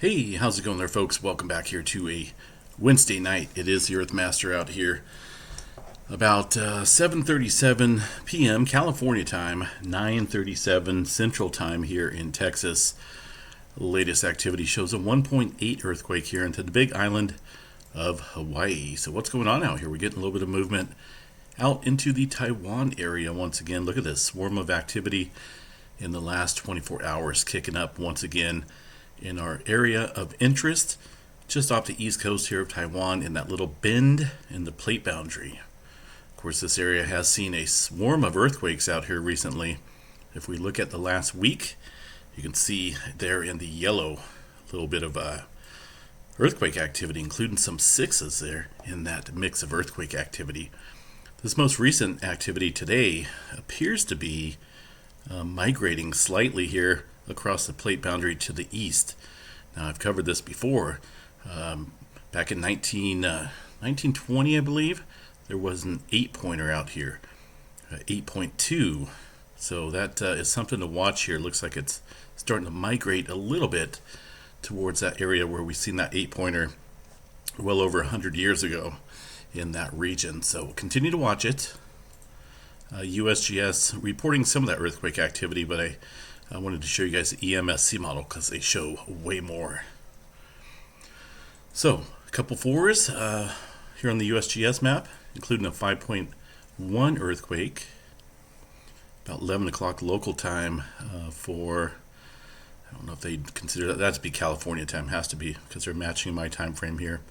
Hey, how's it going there, folks? Welcome back here to a Wednesday night. It is the Earthmaster out here. About 7:37 p.m. California time, 9:37 Central Time here in Texas. The latest activity shows a 1.8 earthquake here into the Big Island of Hawaii. So what's going on out here? We're getting a little bit of movement out into the Taiwan area once again. Look at this swarm of activity in the last 24 hours kicking up once again in our area of interest, just off the east coast here of Taiwan in that little bend in the plate boundary. Of course, this area has seen a swarm of earthquakes out here recently. If we look at the last week, you can see there in the yellow a little bit of earthquake activity, including some sixes there in that mix of earthquake activity. This most recent activity today appears to be migrating slightly here across the plate boundary to the east. Now, I've covered this before. Back in 1920, I believe, there was an 8-pointer out here, 8.2. So that is something to watch here. Looks like it's starting to migrate a little bit towards that area where we've seen that 8-pointer well over 100 years ago in that region. So we'll continue to watch it. USGS reporting some of that earthquake activity, but I wanted to show you guys the EMSC model because they show way more. So, a couple fours here on the USGS map, including a 5.1 earthquake, about 11 o'clock local time for, I don't know if they consider that to be California time, has to be because they're matching my time frame here.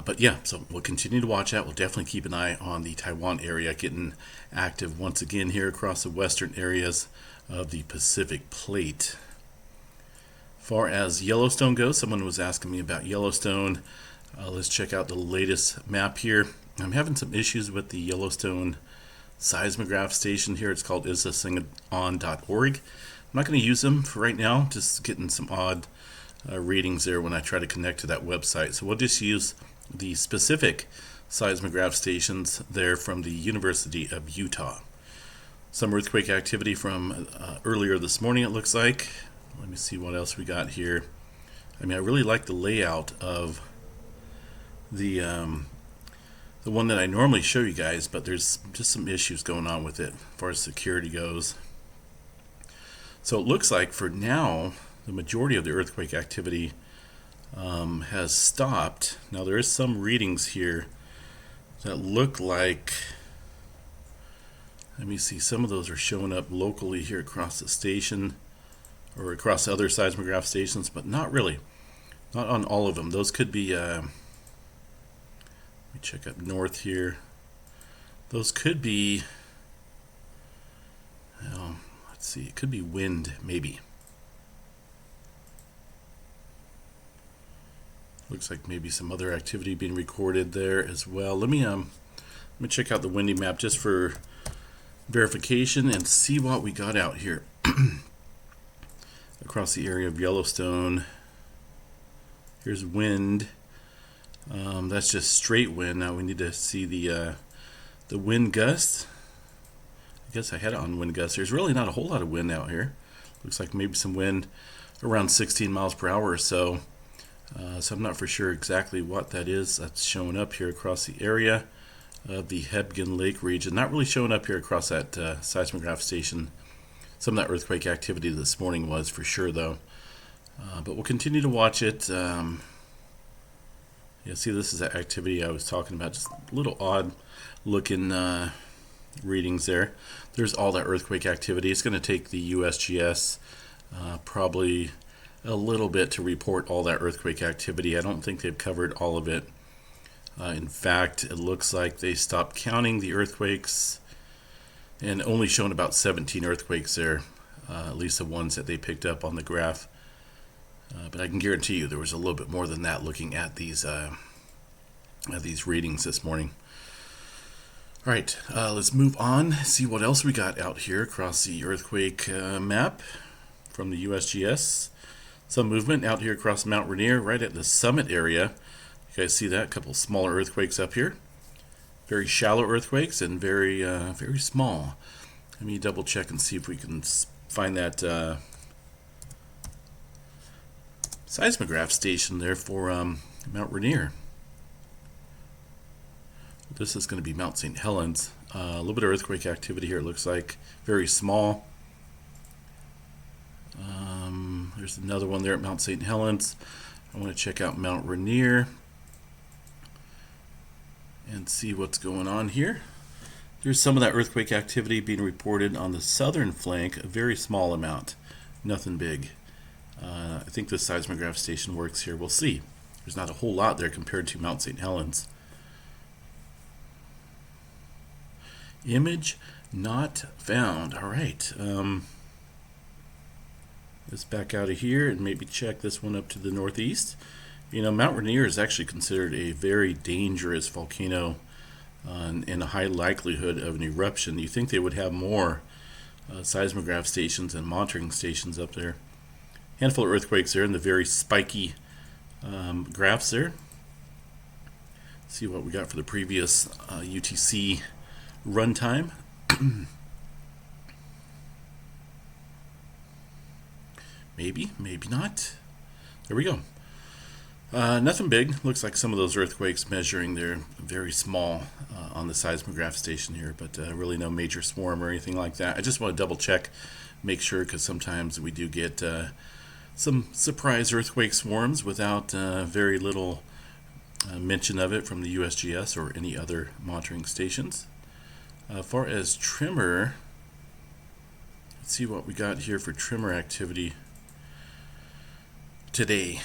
But yeah, so we'll continue to watch that. We'll definitely keep an eye on the Taiwan area getting active once again here across the western areas of the Pacific Plate. Far as Yellowstone goes, someone was asking me about Yellowstone. Let's check out the latest map here. I'm having some issues with the Yellowstone seismograph station here. It's called isthingon.org. I'm not going to use them for right now, just getting some odd readings there when I try to connect to that website. So we'll just use the specific seismograph stations there from the University of Utah. Some earthquake activity from earlier this morning, it looks like. Let me see what else we got here. I mean, I really like the layout of the one that I normally show you guys, but there's just some issues going on with it as far as security goes. So it looks like for now, the majority of the earthquake activity has stopped. Now there is some readings here that look like, let me see, some of those are showing up locally here across the station or across other seismograph stations, but not really. Not on all of them. Those could be, let me check up north here. Those could be, well, let's see, it could be wind maybe. Looks like maybe some other activity being recorded there as well. Let me check out the windy map just for verification and see what we got out here across the area of Yellowstone. Here's wind. That's just straight wind. Now we need to see the wind gust. I guess I had it on wind gust. There's really not a whole lot of wind out here. Looks like maybe some wind around 16 miles per hour or so. So I'm not for sure exactly what that is. That's showing up here across the area of the Hebgen Lake region. Not really showing up here across that seismograph station. Some of that earthquake activity this morning was for sure, though. But we'll continue to watch it. Yeah, see, this is that activity I was talking about. Just a little odd looking readings there. There's all that earthquake activity. It's going to take the USGS probably a little bit to report all that earthquake activity. I don't think they've covered all of it. In fact, it looks like they stopped counting the earthquakes and only shown about 17 earthquakes there, at least the ones that they picked up on the graph. But I can guarantee you there was a little bit more than that looking at these readings this morning. All right, let's move on, see what else we got out here across the earthquake map from the USGS. Some movement out here across Mount Rainier, right at the summit area. You guys see that? A couple smaller earthquakes up here. Very shallow earthquakes and very small. Let me double check and see if we can find that seismograph station there for Mount Rainier. This is going to be Mount St. Helens. A little bit of earthquake activity here, it looks like. Very small. There's another one there at Mount St. Helens. I want to check out Mount Rainier and see what's going on here. There's some of that earthquake activity being reported on the southern flank, a very small amount, nothing big. I think the seismograph station works here. We'll see. There's not a whole lot there compared to Mount St. Helens. Image not found. All right. Let's back out of here and maybe check this one up to the northeast. You know, Mount Rainier is actually considered a very dangerous volcano and a high likelihood of an eruption. You think they would have more seismograph stations and monitoring stations up there. Handful of earthquakes there in the very spiky graphs there. Let's see what we got for the previous UTC runtime. Maybe, maybe not. There we go. Nothing big. Looks like some of those earthquakes measuring, they're very small on the seismograph station here, but really no major swarm or anything like that. I just want to double check, make sure, because sometimes we do get some surprise earthquake swarms without very little mention of it from the USGS or any other monitoring stations. As far as tremor, let's see what we got here for tremor activity today.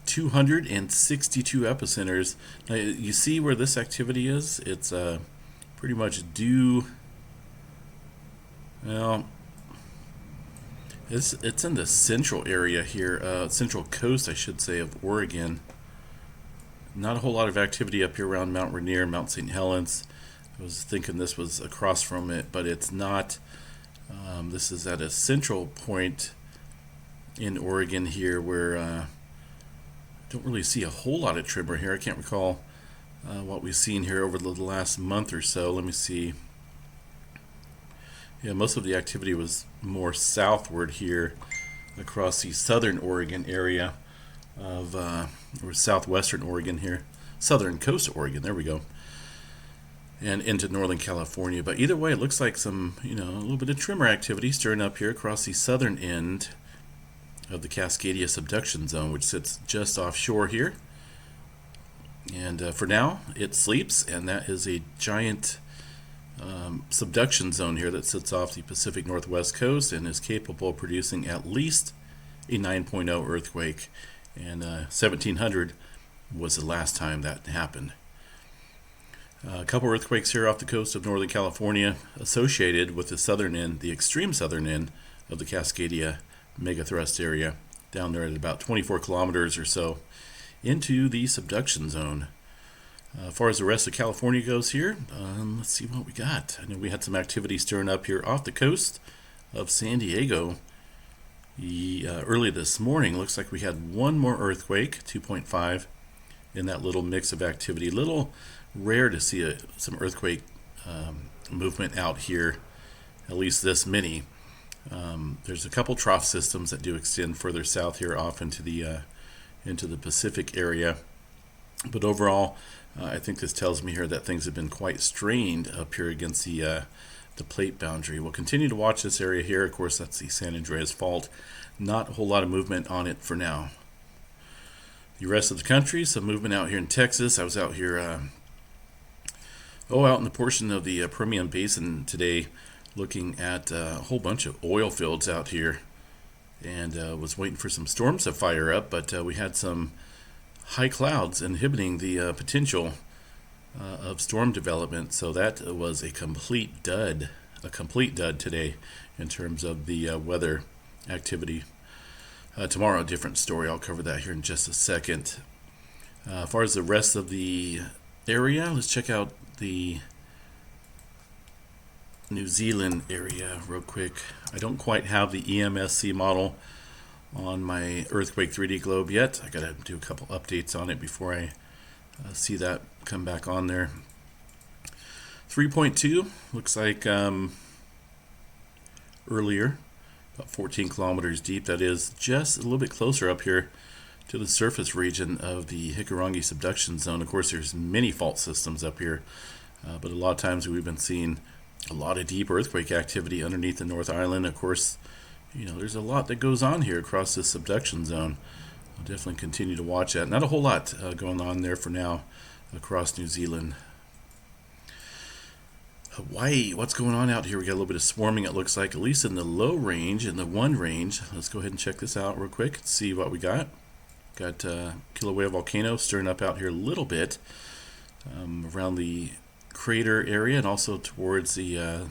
262 epicenters. Now, you see where this activity is? It's pretty much due. Well, it's in the central area here, central coast, I should say, of Oregon. Not a whole lot of activity up here around Mount Rainier, Mount St. Helens. I was thinking this was across from it, but it's not. This is at a central point in Oregon here where don't really see a whole lot of tremor here. I can't recall what we've seen here over the last month or so. Let me see. Yeah, most of the activity was more southward here across the southern Oregon area of, or southwestern Oregon here. Southern coast Oregon, there we go. And into northern California. But either way, it looks like some, a little bit of tremor activity stirring up here across the southern end of the Cascadia subduction zone, which sits just offshore here. And for now, it sleeps, and that is a giant subduction zone here that sits off the Pacific Northwest coast and is capable of producing at least a 9.0 earthquake. And 1700 was the last time that happened. A couple earthquakes here off the coast of Northern California associated with the southern end, the extreme southern end of the Cascadia megathrust area, down there at about 24 kilometers or so into the subduction zone. As far as the rest of California goes here, let's see what we got. I know we had some activity stirring up here off the coast of San Diego early this morning. Looks like we had one more earthquake, 2.5, in that little mix of activity. Little rare to see some earthquake movement out here, at least this many. There's a couple trough systems that do extend further south here off into the Pacific area. But overall, I think this tells me here that things have been quite strained up here against the plate boundary. We'll continue to watch this area here. Of course, that's the San Andreas Fault. Not a whole lot of movement on it for now. The rest of the country, some movement out here in Texas. I was out here, out in the portion of the Permian Basin today, looking at a whole bunch of oil fields out here, and was waiting for some storms to fire up, but we had some high clouds inhibiting the potential of storm development, so that was a complete dud today in terms of the weather activity. Tomorrow, a different story. I'll cover that here in just a second. As far as the rest of the area, let's check out the New Zealand area real quick. I don't quite have the EMSC model on my earthquake 3D globe yet. I gotta do a couple updates on it before I see that come back on there. 3.2 looks like earlier, about 14 kilometers deep. That is just a little bit closer up here to the surface region of the Hikurangi subduction zone. Of course, there's many fault systems up here, but a lot of times we've been seeing a lot of deep earthquake activity underneath the North Island. Of course, there's a lot that goes on here across this subduction zone. I'll definitely continue to watch that. Not a whole lot going on there for now across New Zealand. Hawaii, what's going on out here? We got a little bit of swarming, it looks like, at least in the low range, in the 1 range. Let's go ahead and check this out real quick, see what we got. Got Kilauea Volcano stirring up out here a little bit around the crater area, and also towards the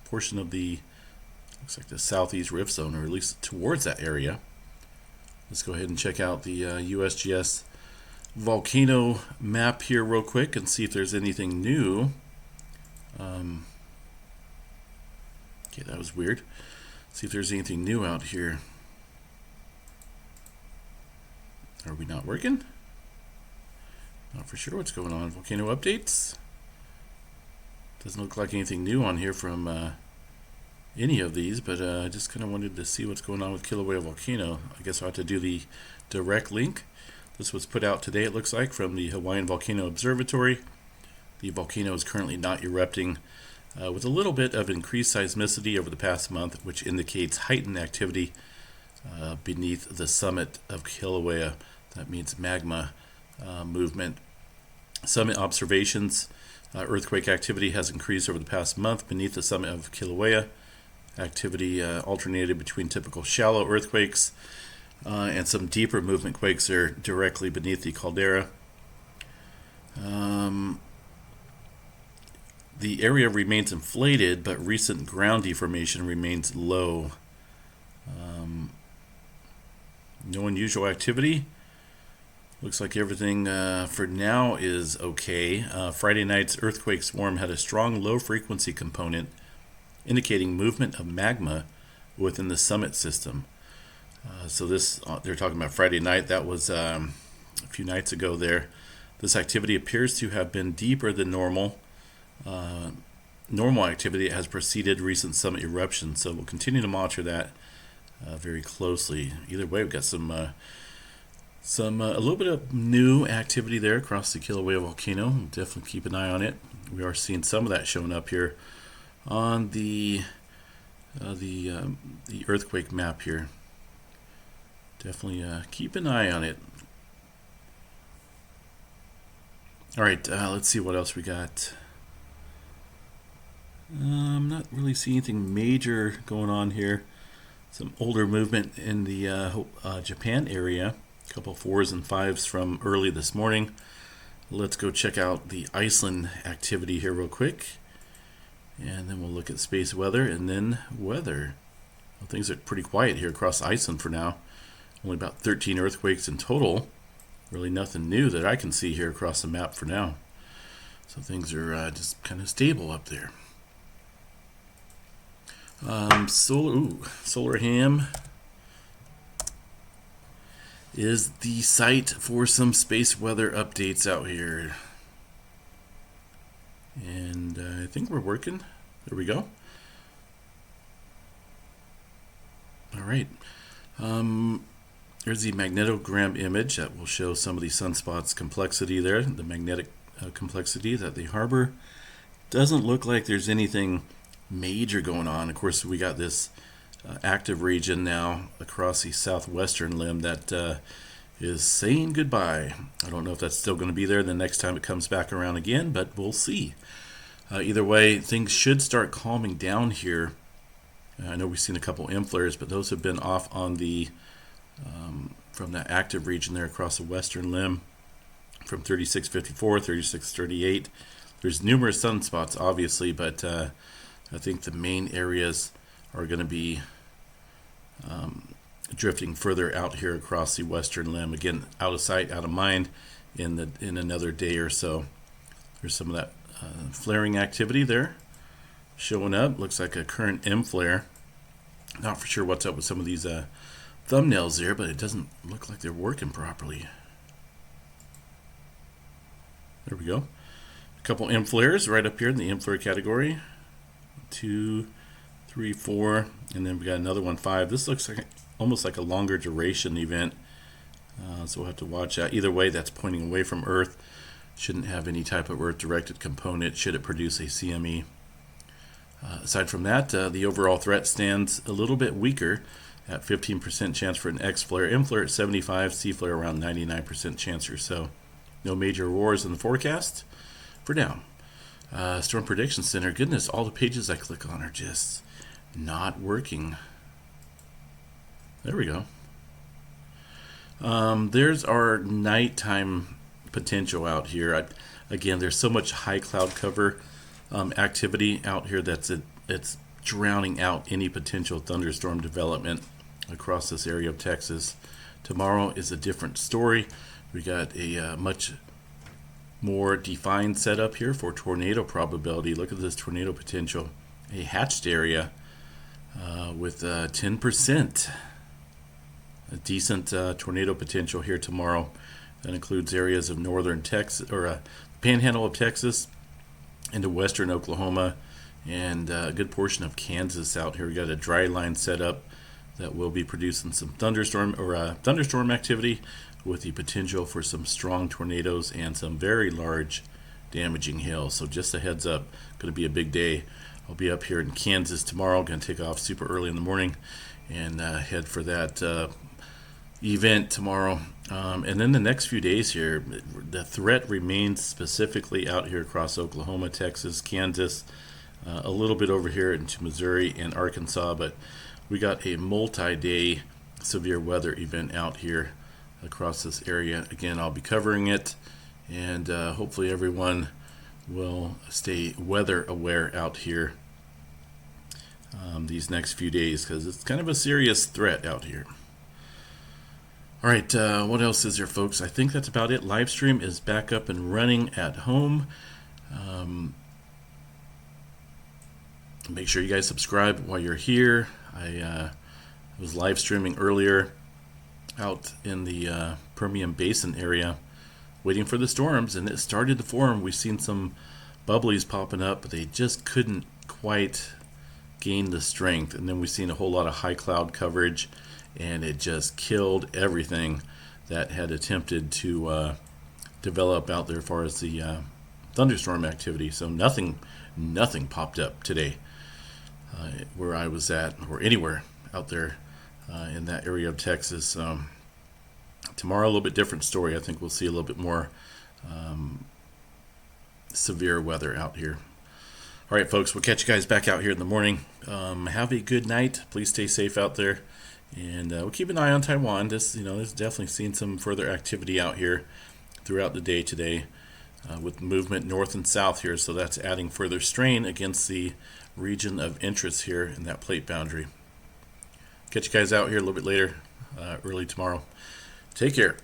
portion of the, looks like the southeast rift zone, or at least towards that area. Let's go ahead and check out the USGS volcano map here real quick and see if there's anything new. Okay, that was weird. See if there's anything new out here. Are we not working? Not for sure what's going on. Volcano updates. Doesn't look like anything new on here from any of these, but I just kind of wanted to see what's going on with Kilauea Volcano. I guess I'll have to do the direct link. This was put out today, it looks like, from the Hawaiian Volcano Observatory. The volcano is currently not erupting, with a little bit of increased seismicity over the past month, which indicates heightened activity beneath the summit of Kilauea. That means magma movement. Summit observations. Earthquake activity has increased over the past month beneath the summit of Kilauea. Activity alternated between typical shallow earthquakes and some deeper movement quakes are directly beneath the caldera. The area remains inflated, but recent ground deformation remains low. No unusual activity. Looks like everything for now is okay. Friday night's earthquake swarm had a strong low-frequency component, indicating movement of magma within the summit system. So this, they're talking about Friday night. That was a few nights ago there. This activity appears to have been deeper than normal. Normal activity has preceded recent summit eruptions, so we'll continue to monitor that very closely. Either way, we've got a little bit of new activity there across the Kilauea volcano. We'll definitely keep an eye on it. We are seeing some of that showing up here on the earthquake map here. Definitely keep an eye on it. All right, let's see what else we got. I'm not really seeing anything major going on here. Some older movement in the Japan area. A couple 4s and 5s from early this morning. Let's go check out the Iceland activity here real quick. And then we'll look at space weather and then weather. Well, things are pretty quiet here across Iceland for now. Only about 13 earthquakes in total. Really nothing new that I can see here across the map for now. So things are just kind of stable up there. Solar Ham is the site for some space weather updates out here. And I think we're working. There we go. All right. Here's the magnetogram image that will show some of the sunspots complexity there, the magnetic complexity that they harbor. Doesn't look like there's anything major going on. Of course, we got this active region now across the southwestern limb that is saying goodbye. I don't know if that's still going to be there the next time it comes back around again, but we'll see. Either way, things should start calming down here. I know we've seen a couple M flares, but those have been off on the from that active region there across the western limb from 3654, 3638. There's numerous sunspots, obviously, but I think the main areas are going to be drifting further out here across the western limb. Again, out of sight, out of mind in another day or so. There's some of that flaring activity there showing up. Looks like a current M flare. Not for sure what's up with some of these thumbnails there, but it doesn't look like they're working properly. There we go. A couple M flares right up here in the M flare category. 2, 3, 4, and then we got another one, 5. This looks like almost like a longer duration event. So we'll have to watch out. Either way, that's pointing away from Earth. Shouldn't have any type of Earth-directed component should it produce a CME. Aside from that, the overall threat stands a little bit weaker at 15% chance for an X flare, M flare at 75, C flare around 99% chance or so. No major wars in the forecast for now. Storm Prediction Center. Goodness, all the pages I click on are just not working. There we go. There's our nighttime potential out here. Again, there's so much high cloud cover activity out here that's it's drowning out any potential thunderstorm development across this area of Texas. Tomorrow is a different story. We got a much more defined setup here for tornado probability. Look at this tornado potential. A hatched area with 10%. A decent tornado potential here tomorrow. That includes areas of northern Texas, or panhandle of Texas, into western Oklahoma, and a good portion of Kansas out here. We got a dry line set up that will be producing some thunderstorm activity with the potential for some strong tornadoes and some very large damaging hail. So just a heads up, going to be a big day. I'll be up here in Kansas tomorrow. Going to take off super early in the morning and head for that event tomorrow. And then the next few days here, the threat remains specifically out here across Oklahoma, Texas, Kansas, a little bit over here into Missouri and Arkansas, but we got a multi-day severe weather event out here across this area. Again, I'll be covering it, and hopefully everyone will stay weather aware out here these next few days, because it's kind of a serious threat out here. All right, what else is there, folks? I think that's about it. Live stream is back up and running at home. Make sure you guys subscribe while you're here. I was live streaming earlier out in the Permian Basin area, waiting for the storms, and it started to form. We've seen some bubblies popping up, but they just couldn't quite gain the strength. And then we've seen a whole lot of high cloud coverage, and it just killed everything that had attempted to develop out there as far as the thunderstorm activity. So nothing popped up today where I was at, or anywhere out there in that area of Texas. Tomorrow, a little bit different story. I think we'll see a little bit more severe weather out here. All right, folks, we'll catch you guys back out here in the morning. Have a good night. Please stay safe out there. And we'll keep an eye on Taiwan. There's definitely seen some further activity out here throughout the day today with movement north and south here. So that's adding further strain against the region of interest here in that plate boundary. Catch you guys out here a little bit later, early tomorrow. Take care.